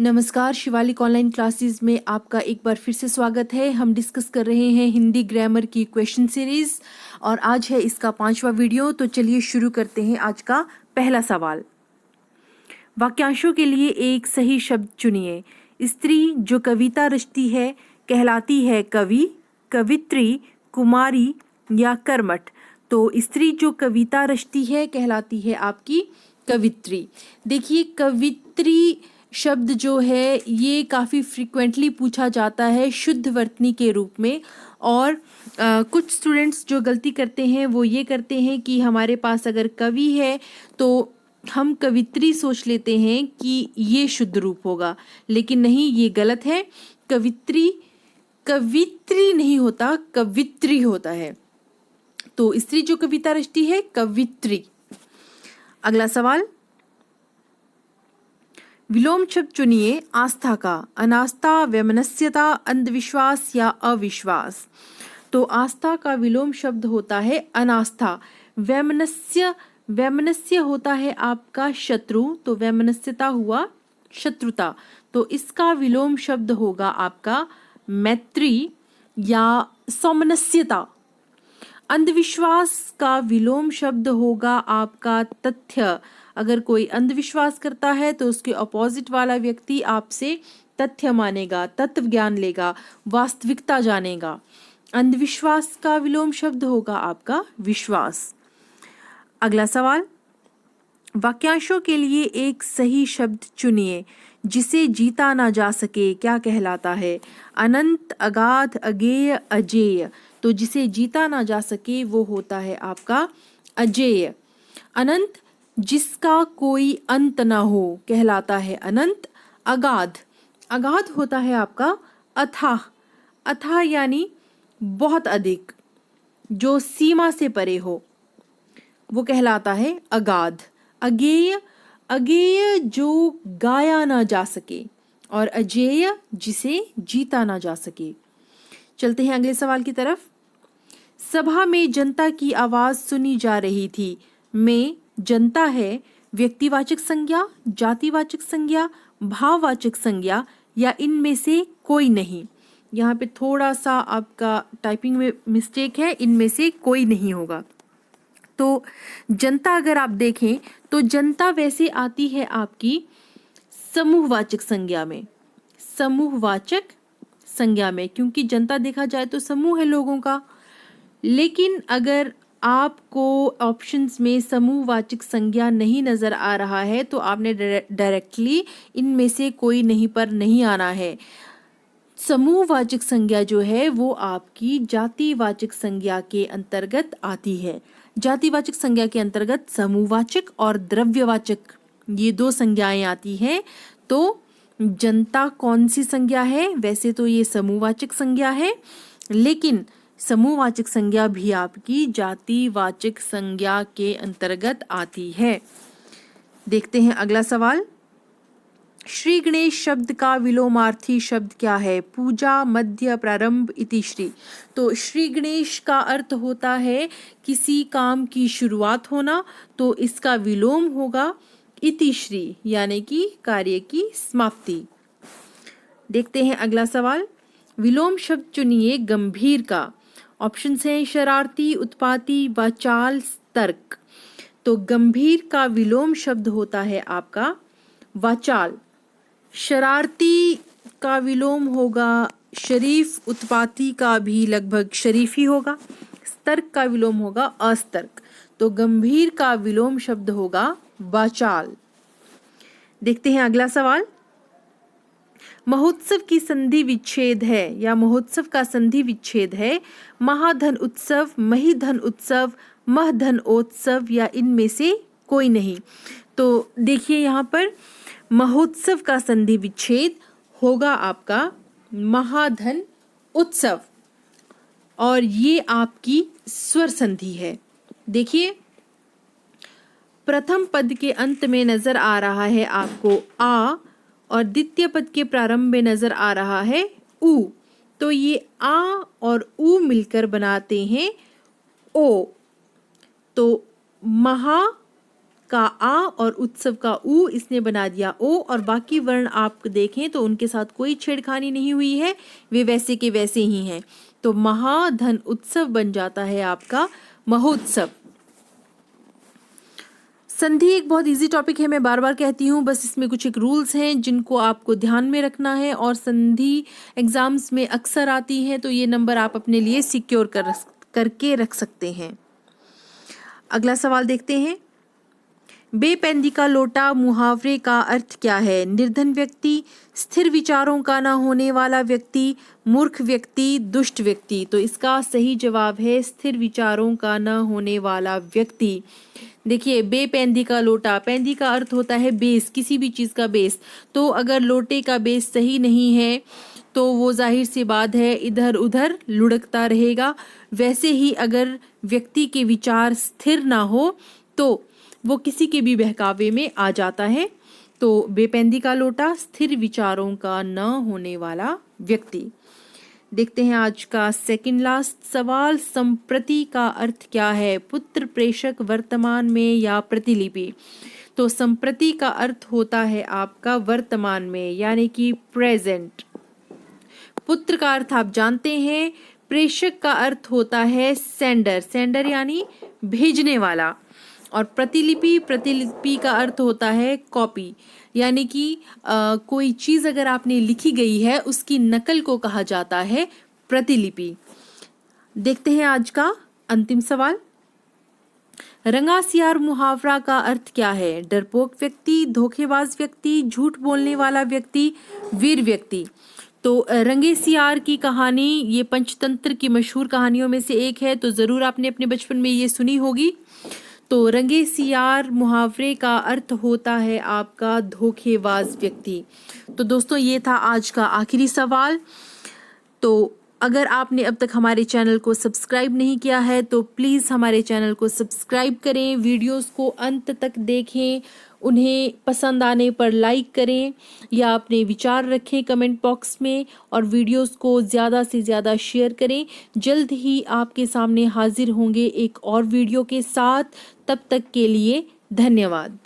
नमस्कार, Shivalik online classes में आपका एक बार फिर से स्वागत है। हम डिस्कस कर रहे हैं हिंदी ग्रामर की क्वेश्चन सीरीज और आज है इसका 5वां वीडियो। तो चलिए शुरू करते हैं। आज का पहला सवाल, वाक्यांशों के लिए एक सही शब्द चुनिए। स्त्री जो कविता रचती है कहलाती है कवि, कवित्री, कुमारी या कर्मठ। तो स्त्री जो कविता रचती है कहलाती है आपकी कवित्री। देखिए, कवित्री शब्द जो है ये काफ़ी फ्रिक्वेंटली पूछा जाता है शुद्ध वर्तनी के रूप में। और कुछ स्टूडेंट्स जो गलती करते हैं वो ये करते हैं कि हमारे पास अगर कवि है तो हम कवित्री सोच लेते हैं कि ये शुद्ध रूप होगा, लेकिन नहीं, ये गलत है। कवित्री कवित्री नहीं होता, कवित्री होता है। तो स्त्री जो कविता रचती है कवित्री। अगला सवाल, विलोम शब्द चुनिए आस्था का। अनास्था, वैमनस्यता, अंधविश्वास या अविश्वास। तो आस्था का विलोम शब्द होता है अनास्था। वैमनस्य होता है आपका शत्रु, तो वैमनस्यता हुआ शत्रुता। तो इसका विलोम शब्द होगा आपका मैत्री या सौमनस्यता। अंधविश्वास का विलोम शब्द होगा आपका तथ्य। अगर कोई अंधविश्वास करता है तो उसके अपोजिट वाला व्यक्ति आपसे तथ्य मानेगा, तत्व ज्ञान लेगा, वास्तविकता जानेगा। अंधविश्वास का विलोम शब्द होगा आपका विश्वास। अगला सवाल, वाक्यांशों के लिए एक सही शब्द चुनिए। जिसे जीता ना जा सके क्या कहलाता है? अनंत, अगाध, अगेय, अजेय। तो जिसे जीता ना जा सके वो होता है आपका अजेय। अनंत, जिसका कोई अंत ना हो कहलाता है अनंत। अगाध, अगाध होता है आपका अथाह। अथाह यानी बहुत अधिक, जो सीमा से परे हो, वो कहलाता है अगाध। अगेय, अगेय जो गाया ना जा सके। और अजेय, जिसे जीता ना जा सके। चलते हैं अगले सवाल की तरफ। सभा में जनता की आवाज सुनी जा रही थी। में जनता है व्यक्तिवाचक संज्ञा, जातिवाचक संज्ञा, भाववाचक संज्ञा या इनमें से कोई नहीं। यहाँ पे थोड़ा सा आपका टाइपिंग में मिस्टेक है, इनमें से कोई नहीं होगा। तो जनता अगर आप देखें तो जनता वैसे आती है आपकी समूहवाचक संज्ञा में, समूहवाचक संज्ञा में, क्योंकि जनता देखा जाए तो समूह है लोगों का। लेकिन अगर आपको ऑप्शंस में समूहवाचक संज्ञा नहीं नजर आ रहा है तो आपने डायरेक्टली इनमें से कोई नहीं पर नहीं आना है। समूहवाचक संज्ञा जो है वो आपकी जातिवाचक संज्ञा के अंतर्गत आती है। जातिवाचक संज्ञा के अंतर्गत समूहवाचक और द्रव्यवाचक, ये दो संज्ञाएं आती हैं। तो जनता कौन सी संज्ञा है? वैसे तो ये समूहवाचक संज्ञा है, लेकिन समूहवाचक संज्ञा भी आपकी जातिवाचक संज्ञा के अंतर्गत आती है। देखते हैं अगला सवाल। श्री गणेश शब्द का विलोमार्थी शब्द क्या है? पूजा, मध्य, प्रारंभ, इतिश्री। तो श्री गणेश का अर्थ होता है किसी काम की शुरुआत होना, तो इसका विलोम होगा इतिश्री यानी कि कार्य की समाप्ति। देखते हैं अगला सवाल। विलोम शब्द चुनिए गंभीर का। ऑप्शन है शरारती, उत्पाती, वाचाल, तर्क। तो गंभीर का विलोम शब्द होता है आपका वाचाल। शरारती का विलोम होगा शरीफ, उत्पाती का भी लगभग शरीफ ही होगा, तर्क का विलोम होगा अस्तर्क। तो गंभीर का विलोम शब्द होगा वाचाल। देखते हैं अगला सवाल। महोत्सव की संधि विच्छेद है या महोत्सव का संधि विच्छेद है महाधन उत्सव, महीधन उत्सव, महधनोत्सव या इनमें से कोई नहीं। तो देखिए यहाँ पर महोत्सव का संधि विच्छेद होगा आपका महाधन उत्सव और ये आपकी स्वर संधि है। देखिए, प्रथम पद के अंत में नजर आ रहा है आपको आ और द्वितीय पद के प्रारंभ में नजर आ रहा है उ। तो ये आ और उ मिलकर बनाते हैं ओ। तो महा का आ और उत्सव का ऊ इसने बना दिया ओ, और बाकी वर्ण आप देखें तो उनके साथ कोई छेड़खानी नहीं हुई है, वे वैसे के वैसे ही हैं। तो महाधन उत्सव बन जाता है आपका महोत्सव। संधि एक बहुत इजी टॉपिक है, मैं बार बार कहती हूँ, बस इसमें कुछ एक रूल्स हैं जिनको आपको ध्यान में रखना है, और संधि एग्जाम्स में अक्सर आती है, तो ये नंबर आप अपने लिए सिक्योर करके रख सकते हैं। अगला सवाल देखते हैं। बेपेंदी का लोटा मुहावरे का अर्थ क्या है? निर्धन व्यक्ति, स्थिर विचारों का ना होने वाला व्यक्ति, मूर्ख व्यक्ति, दुष्ट व्यक्ति। तो इसका सही जवाब है स्थिर विचारों का ना होने वाला व्यक्ति। देखिए, बेपेंदी का लोटा, पेंदी का अर्थ होता है बेस, किसी भी चीज़ का बेस। तो अगर लोटे का बेस सही नहीं है तो वो जाहिर सी बात है इधर उधर लुढ़कता रहेगा। वैसे ही अगर व्यक्ति के विचार स्थिर ना हो तो वो किसी के भी बहकावे में आ जाता है। तो बेपेंदी का लोटा, स्थिर विचारों का न होने वाला व्यक्ति। देखते हैं आज का सेकंड लास्ट सवाल। संप्रति का अर्थ क्या है? पुत्र, प्रेषक, वर्तमान में या प्रतिलिपि। तो संप्रति का अर्थ होता है आपका वर्तमान में, यानी कि प्रेजेंट। पुत्र का अर्थ आप जानते हैं। प्रेषक का अर्थ होता है सेंडर, सेंडर यानी भेजने वाला। और प्रतिलिपि का अर्थ होता है कॉपी, यानी कि कोई चीज़ अगर आपने लिखी गई है उसकी नकल को कहा जाता है प्रतिलिपि। देखते हैं आज का अंतिम सवाल। रंगासियार मुहावरा का अर्थ क्या है? डरपोक व्यक्ति, धोखेबाज व्यक्ति, झूठ बोलने वाला व्यक्ति, वीर व्यक्ति। तो रंगेसियार की कहानी ये पंचतंत्र की मशहूर कहानियों में से एक है, तो ज़रूर आपने अपने बचपन में ये सुनी होगी। तो रंगेसियार मुहावरे का अर्थ होता है आपका धोखेबाज व्यक्ति। तो दोस्तों, ये था आज का आखिरी सवाल। तो अगर आपने अब तक हमारे चैनल को सब्सक्राइब नहीं किया है तो प्लीज़ हमारे चैनल को सब्सक्राइब करें, वीडियोस को अंत तक देखें, उन्हें पसंद आने पर लाइक करें या अपने विचार रखें कमेंट बॉक्स में, और वीडियोस को ज़्यादा से ज़्यादा शेयर करें। जल्द ही आपके सामने हाजिर होंगे एक और वीडियो के साथ। तब तक के लिए धन्यवाद।